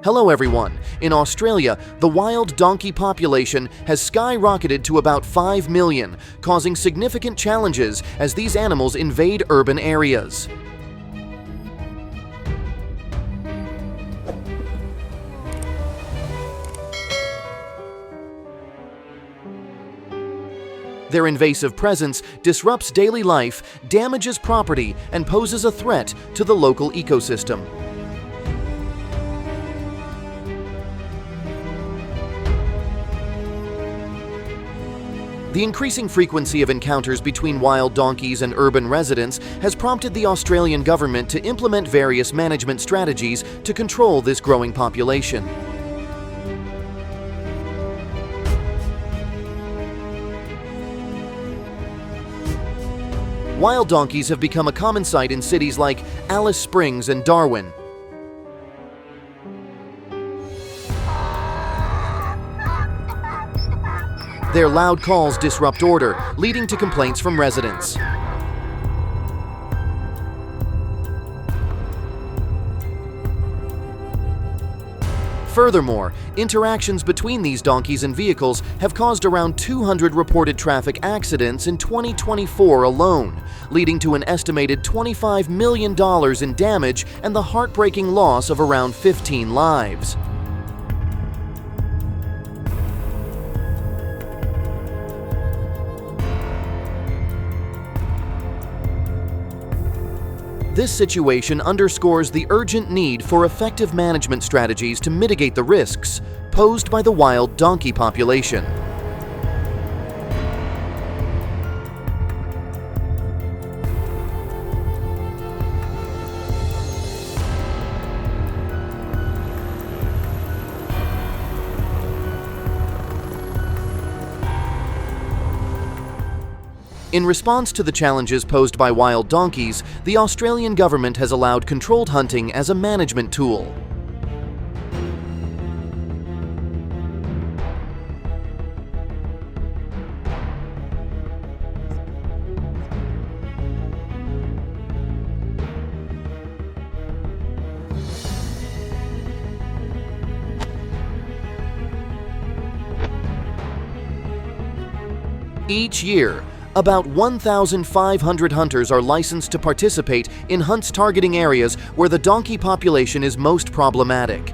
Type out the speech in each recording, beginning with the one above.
Hello everyone! In Australia, the wild donkey population has skyrocketed to about 5 million, causing significant challenges as these animals invade urban areas. Their invasive presence disrupts daily life, damages property, and poses a threat to the local ecosystem. The increasing frequency of encounters between wild donkeys and urban residents has prompted the Australian government to implement various management strategies to control this growing population. Wild donkeys have become a common sight in cities like Alice Springs and Darwin. Their loud calls disrupt order, leading to complaints from residents. Furthermore, interactions between these donkeys and vehicles have caused around 200 reported traffic accidents in 2024 alone, leading to an estimated $25 million in damage and the heartbreaking loss of around 15 lives. This situation underscores the urgent need for effective management strategies to mitigate the risks posed by the wild donkey population. In response to the challenges posed by wild donkeys, the Australian government has allowed controlled hunting as a management tool. Each year, about 1,500 hunters are licensed to participate in hunts targeting areas where the donkey population is most problematic.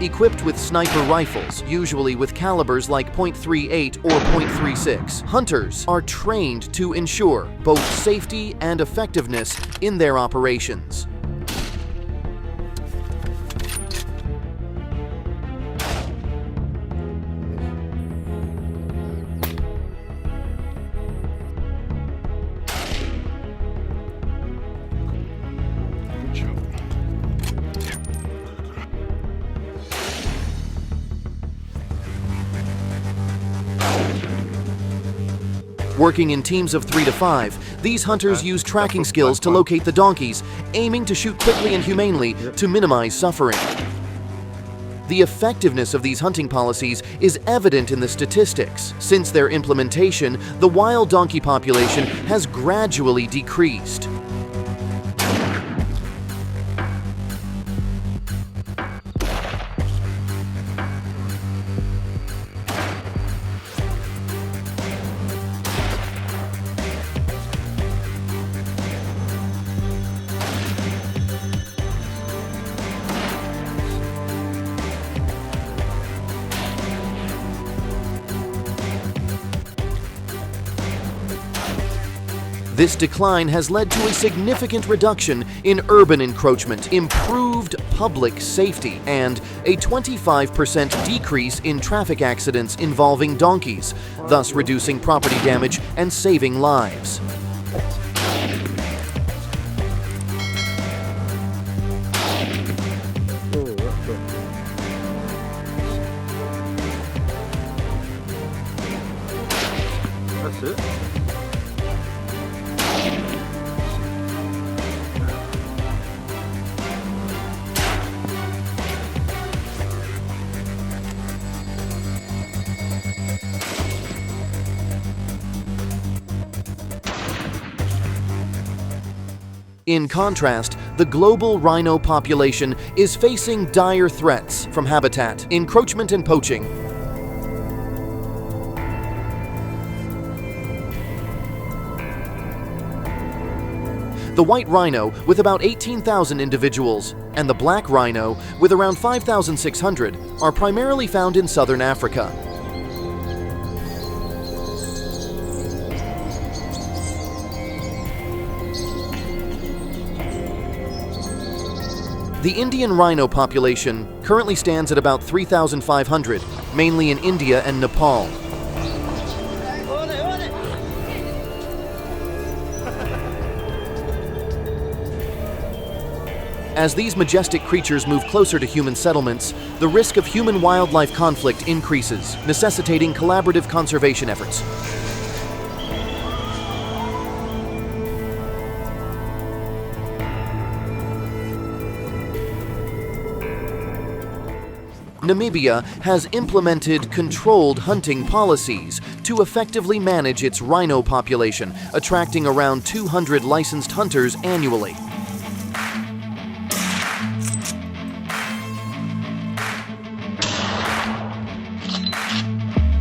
Equipped with sniper rifles, usually with calibers like .38 or .36, hunters are trained to ensure both safety and effectiveness in their operations. Working in teams of 3 to 5, these hunters use tracking skills to locate the donkeys, aiming to shoot quickly and humanely to minimize suffering. The effectiveness of these hunting policies is evident in the statistics. Since their implementation, the wild donkey population has gradually decreased. This decline has led to a significant reduction in urban encroachment, improved public safety, and a 25% decrease in traffic accidents involving donkeys, thus reducing property damage and saving lives. That's it. In contrast, the global rhino population is facing dire threats from habitat, encroachment and poaching. The white rhino, with about 18,000 individuals, and the black rhino, with around 5,600, are primarily found in southern Africa. The Indian rhino population currently stands at about 3,500, mainly in India and Nepal. As these majestic creatures move closer to human settlements, the risk of human-wildlife conflict increases, necessitating collaborative conservation efforts. Namibia has implemented controlled hunting policies to effectively manage its rhino population, attracting around 200 licensed hunters annually.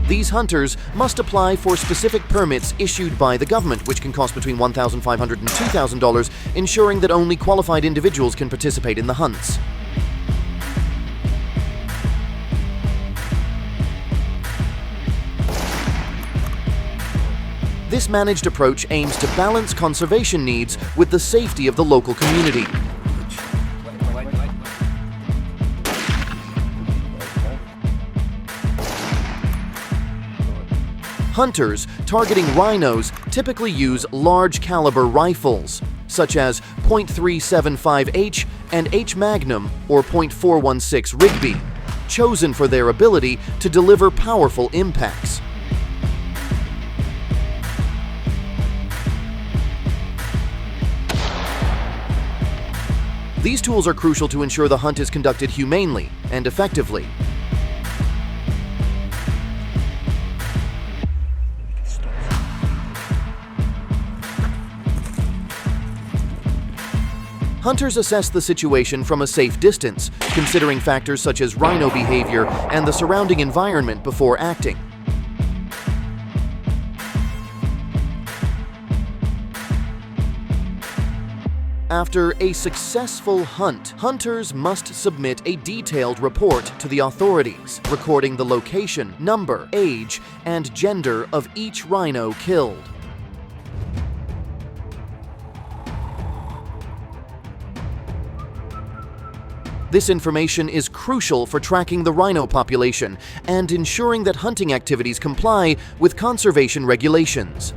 These hunters must apply for specific permits issued by the government, which can cost between $1,500 and $2,000, ensuring that only qualified individuals can participate in the hunts. This managed approach aims to balance conservation needs with the safety of the local community. Hunters targeting rhinos typically use large caliber rifles, such as .375H and H Magnum or .416 Rigby, chosen for their ability to deliver powerful impacts. These tools are crucial to ensure the hunt is conducted humanely and effectively. Hunters assess the situation from a safe distance, considering factors such as rhino behavior and the surrounding environment before acting. After a successful hunt, hunters must submit a detailed report to the authorities, recording the location, number, age, and gender of each rhino killed. This information is crucial for tracking the rhino population and ensuring that hunting activities comply with conservation regulations.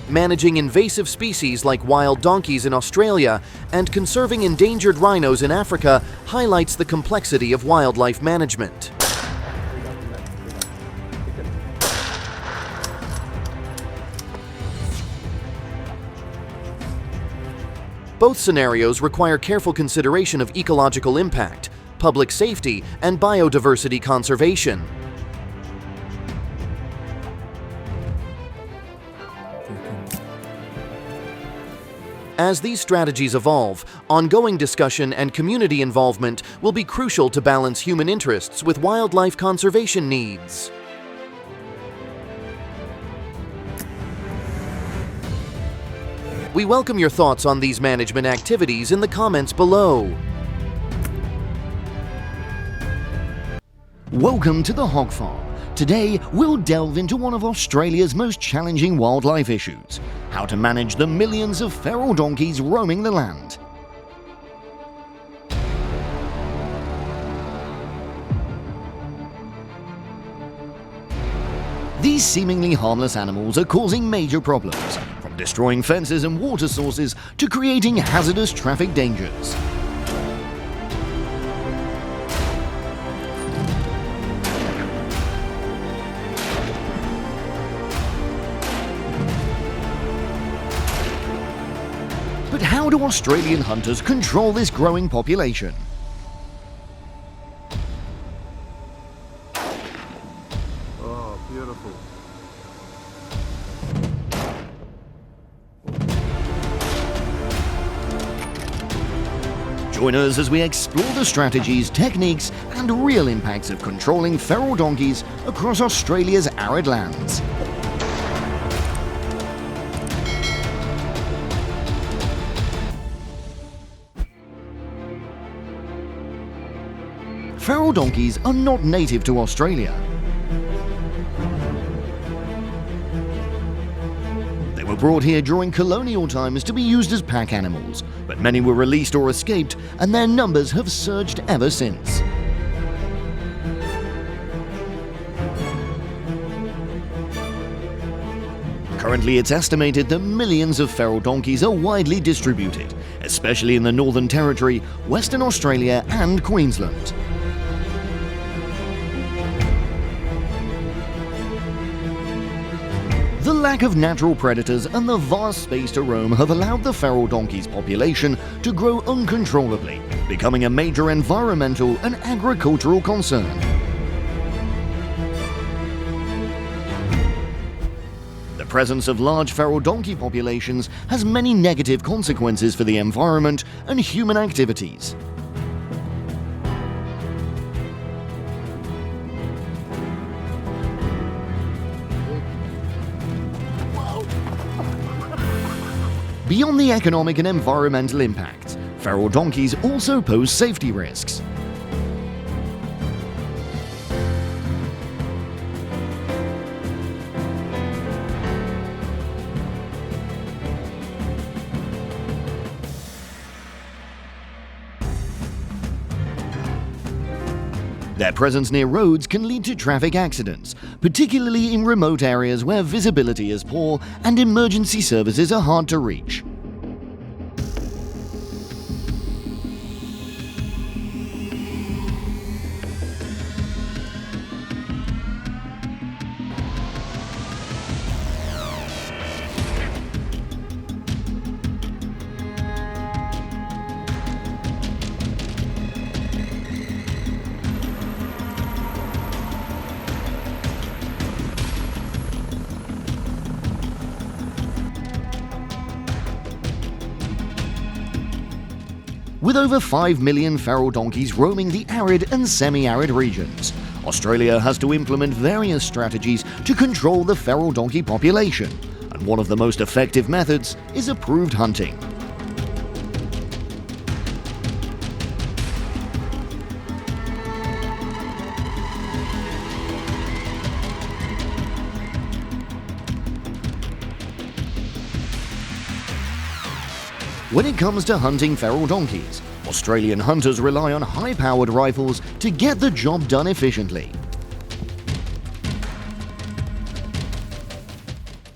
Managing invasive species like wild donkeys in Australia and conserving endangered rhinos in Africa highlights the complexity of wildlife management. Both scenarios require careful consideration of ecological impact, public safety, and biodiversity conservation. As these strategies evolve, ongoing discussion and community involvement will be crucial to balance human interests with wildlife conservation needs. We welcome your thoughts on these management activities in the comments below. Welcome to the Hog Farm. Today, we'll delve into one of Australia's most challenging wildlife issues: how to manage the millions of feral donkeys roaming the land. These seemingly harmless animals are causing major problems, from destroying fences and water sources to creating hazardous traffic dangers. But how do Australian hunters control this growing population? Oh, beautiful. Join us as we explore the strategies, techniques, and real impacts of controlling feral donkeys across Australia's arid lands. Feral donkeys are not native to Australia. They were brought here during colonial times to be used as pack animals, but many were released or escaped, and their numbers have surged ever since. Currently, it's estimated that millions of feral donkeys are widely distributed, especially in the Northern Territory, Western Australia, and Queensland. The lack of natural predators and the vast space to roam have allowed the feral donkey's population to grow uncontrollably, becoming a major environmental and agricultural concern. The presence of large feral donkey populations has many negative consequences for the environment and human activities. Beyond the economic and environmental impacts, feral donkeys also pose safety risks. Their presence near roads can lead to traffic accidents, particularly in remote areas where visibility is poor and emergency services are hard to reach. With over 5 million feral donkeys roaming the arid and semi-arid regions, Australia has to implement various strategies to control the feral donkey population, and one of the most effective methods is approved hunting. When it comes to hunting feral donkeys, Australian hunters rely on high-powered rifles to get the job done efficiently.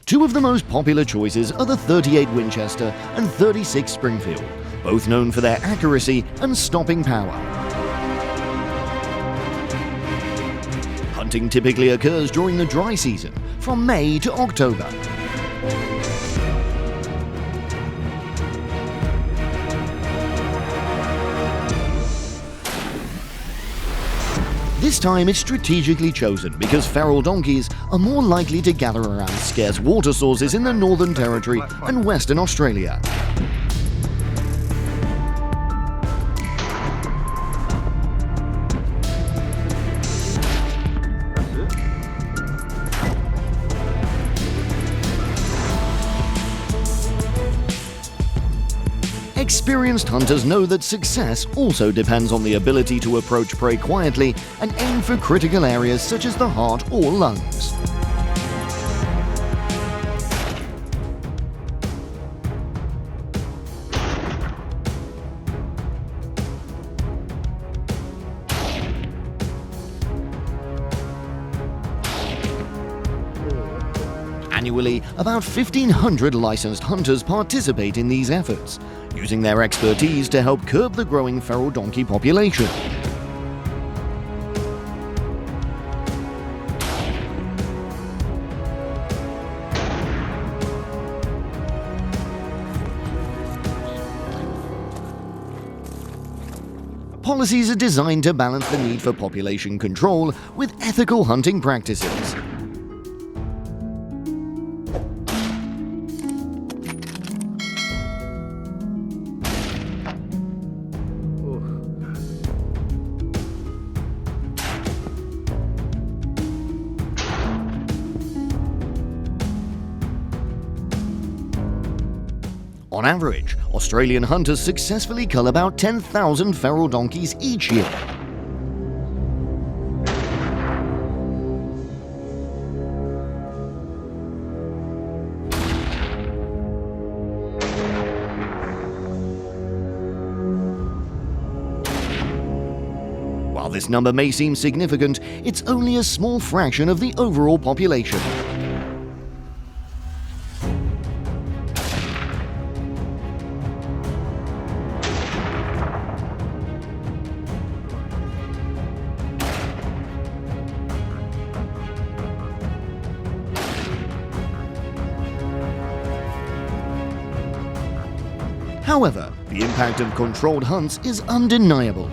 Two of the most popular choices are the .38 Winchester and .36 Springfield, both known for their accuracy and stopping power. Hunting typically occurs during the dry season, from May to October. This time it's strategically chosen because feral donkeys are more likely to gather around scarce water sources in the Northern Territory and Western Australia. Experienced hunters know that success also depends on the ability to approach prey quietly and aim for critical areas such as the heart or lungs. Annually, about 1,500 licensed hunters participate in these efforts, using their expertise to help curb the growing feral donkey population. Policies are designed to balance the need for population control with ethical hunting practices. On average, Australian hunters successfully cull about 10,000 feral donkeys each year. While this number may seem significant, it's only a small fraction of the overall population. However, the impact of controlled hunts is undeniable.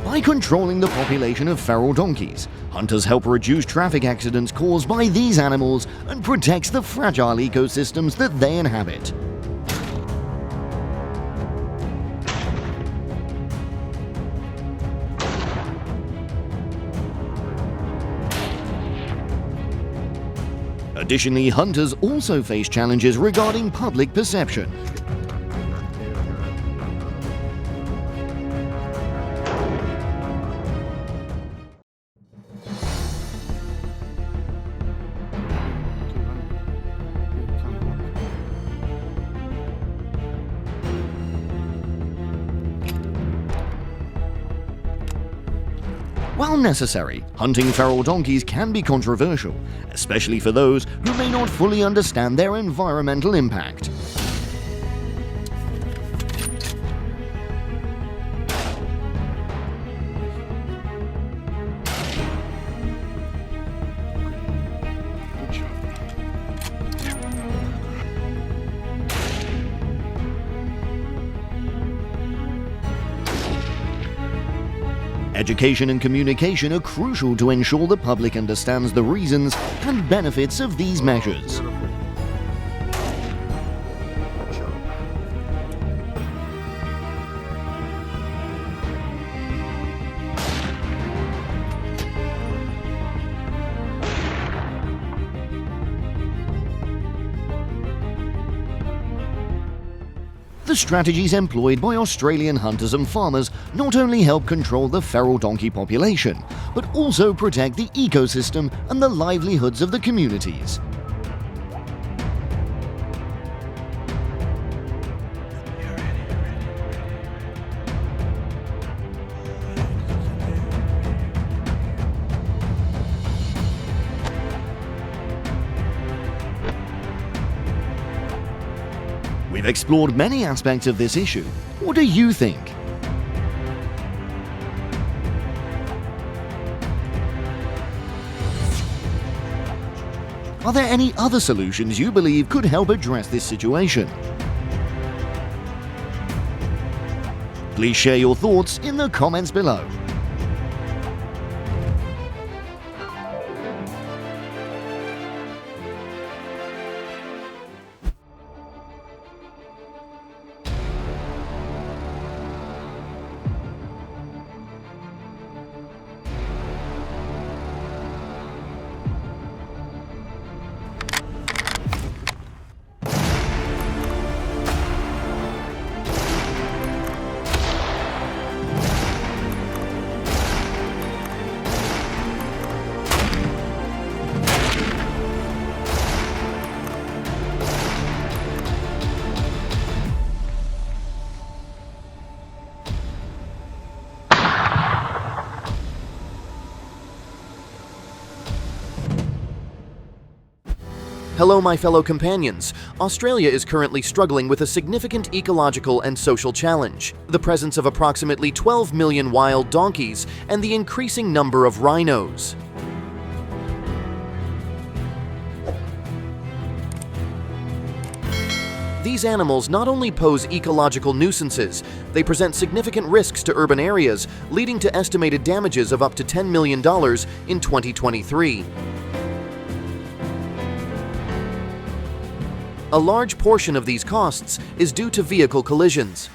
By controlling the population of feral donkeys, hunters help reduce traffic accidents caused by these animals and protects the fragile ecosystems that they inhabit. Additionally, hunters also face challenges regarding public perception. While necessary, hunting feral donkeys can be controversial, especially for those who may not fully understand their environmental impact. Education and communication are crucial to ensure the public understands the reasons and benefits of these measures. The strategies employed by Australian hunters and farmers not only help control the feral donkey population, but also protect the ecosystem and the livelihoods of the communities. We've explored many aspects of this issue. What do you think? Are there any other solutions you believe could help address this situation? Please share your thoughts in the comments below. Hello, my fellow companions. Australia is currently struggling with a significant ecological and social challenge: the presence of approximately 12 million wild donkeys and the increasing number of rhinos. These animals not only pose ecological nuisances, they present significant risks to urban areas, leading to estimated damages of up to $10 million in 2023. A large portion of these costs is due to vehicle collisions.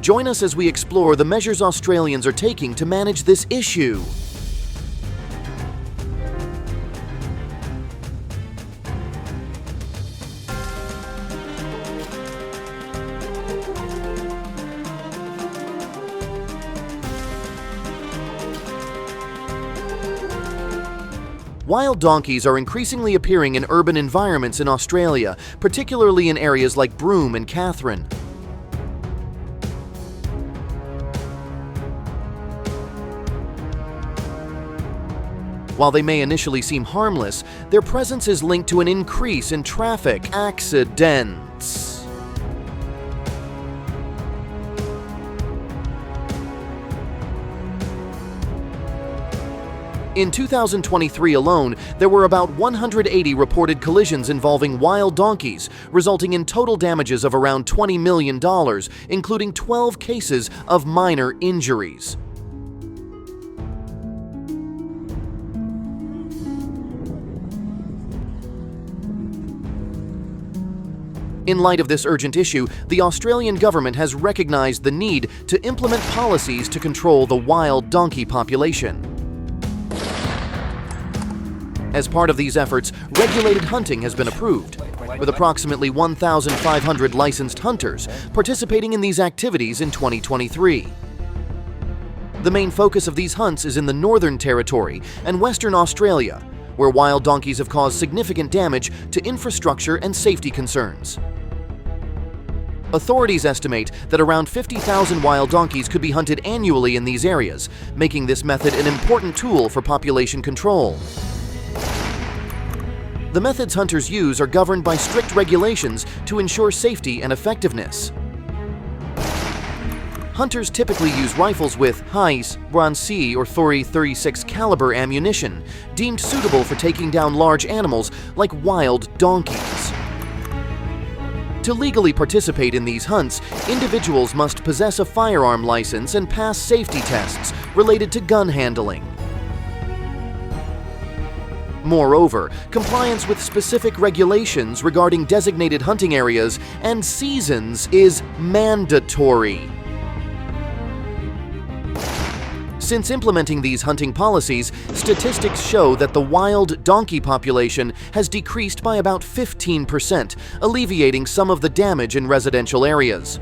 Join us as we explore the measures Australians are taking to manage this issue. Wild donkeys are increasingly appearing in urban environments in Australia, particularly in areas like Broome and Katherine. While they may initially seem harmless, their presence is linked to an increase in traffic accidents. In 2023 alone, there were about 180 reported collisions involving wild donkeys, resulting in total damages of around $20 million, including 12 cases of minor injuries. In light of this urgent issue, the Australian government has recognized the need to implement policies to control the wild donkey population. As part of these efforts, regulated hunting has been approved, with approximately 1,500 licensed hunters participating in these activities in 2023. The main focus of these hunts is in the Northern Territory and Western Australia, where wild donkeys have caused significant damage to infrastructure and safety concerns. Authorities estimate that around 50,000 wild donkeys could be hunted annually in these areas, making this method an important tool for population control. The methods hunters use are governed by strict regulations to ensure safety and effectiveness. Hunters typically use rifles with Heiss, Bronc or .36 caliber ammunition, deemed suitable for taking down large animals like wild donkeys. To legally participate in these hunts, individuals must possess a firearm license and pass safety tests related to gun handling. Moreover, compliance with specific regulations regarding designated hunting areas and seasons is mandatory. Since implementing these hunting policies, statistics show that the wild donkey population has decreased by about 15%, alleviating some of the damage in residential areas.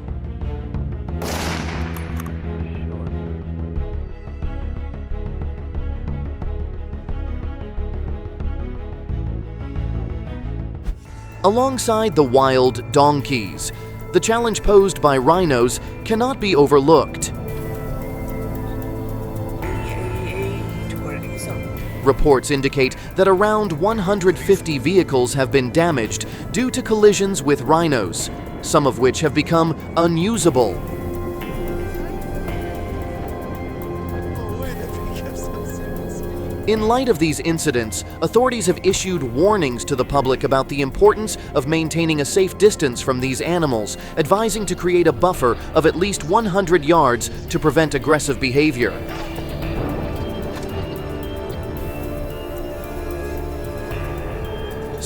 Alongside the wild donkeys, the challenge posed by rhinos cannot be overlooked. Reports indicate that around 150 vehicles have been damaged due to collisions with rhinos, some of which have become unusable. In light of these incidents, authorities have issued warnings to the public about the importance of maintaining a safe distance from these animals, advising to create a buffer of at least 100 yards to prevent aggressive behavior.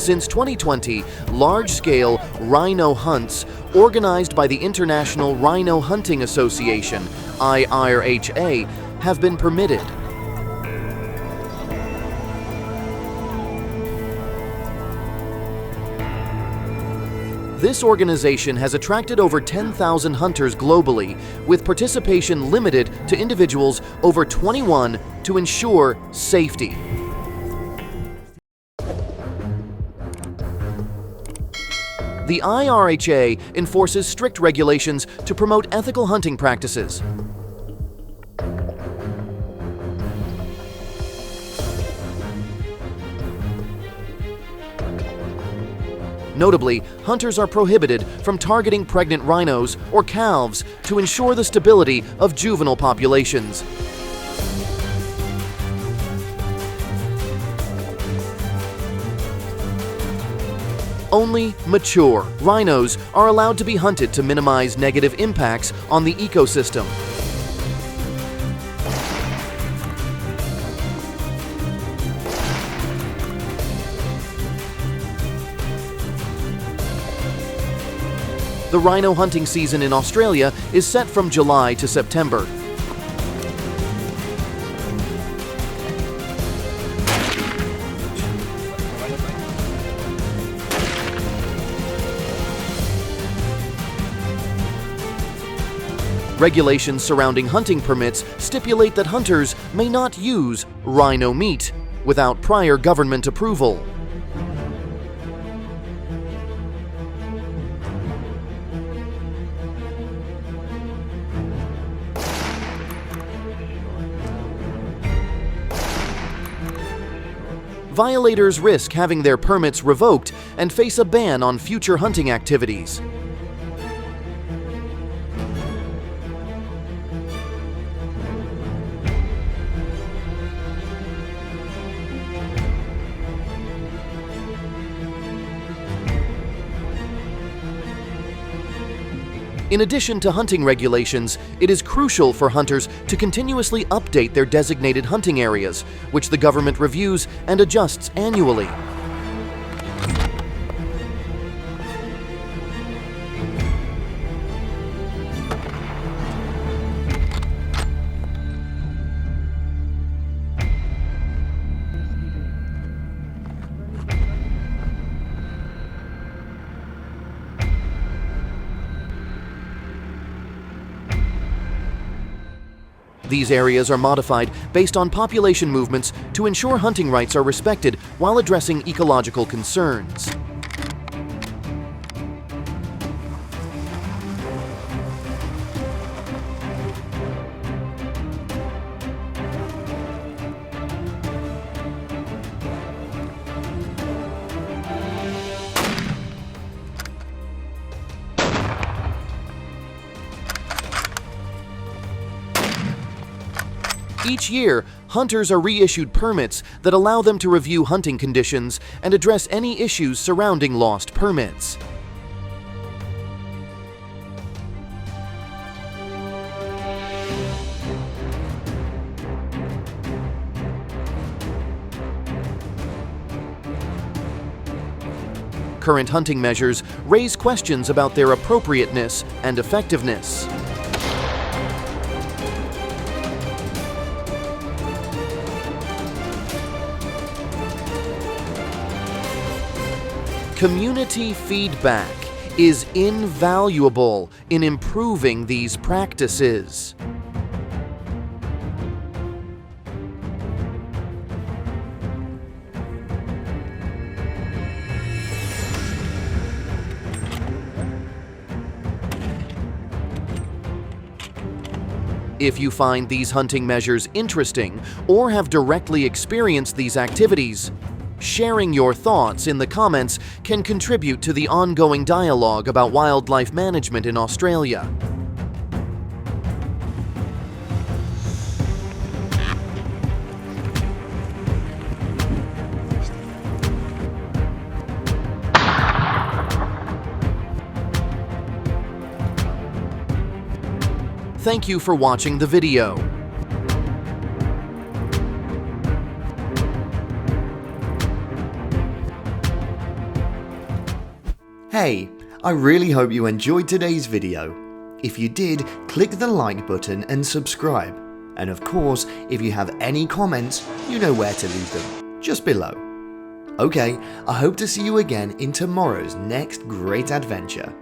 Since 2020, large-scale rhino hunts organized by the International Rhino Hunting Association, IRHA, have been permitted. This organization has attracted over 10,000 hunters globally, with participation limited to individuals over 21 to ensure safety. The IRHA enforces strict regulations to promote ethical hunting practices. Notably, hunters are prohibited from targeting pregnant rhinos or calves to ensure the stability of juvenile populations. Only mature rhinos are allowed to be hunted to minimize negative impacts on the ecosystem. The rhino hunting season in Australia is set from July to September. Regulations surrounding hunting permits stipulate that hunters may not use rhino meat without prior government approval. Violators risk having their permits revoked and face a ban on future hunting activities. In addition to hunting regulations, it is crucial for hunters to continuously update their designated hunting areas, which the government reviews and adjusts annually. These areas are modified based on population movements to ensure hunting rights are respected while addressing ecological concerns. Each year, hunters are reissued permits that allow them to review hunting conditions and address any issues surrounding lost permits. Current hunting measures raise questions about their appropriateness and effectiveness. Community feedback is invaluable in improving these practices. If you find these hunting measures interesting or have directly experienced these activities, sharing your thoughts in the comments can contribute to the ongoing dialogue about wildlife management in Australia. Thank you for watching the video. Hey, I really hope you enjoyed today's video. If you did, click the like button and subscribe. And of course, if you have any comments, you know where to leave them, just below. Okay, I hope to see you again in tomorrow's next great adventure.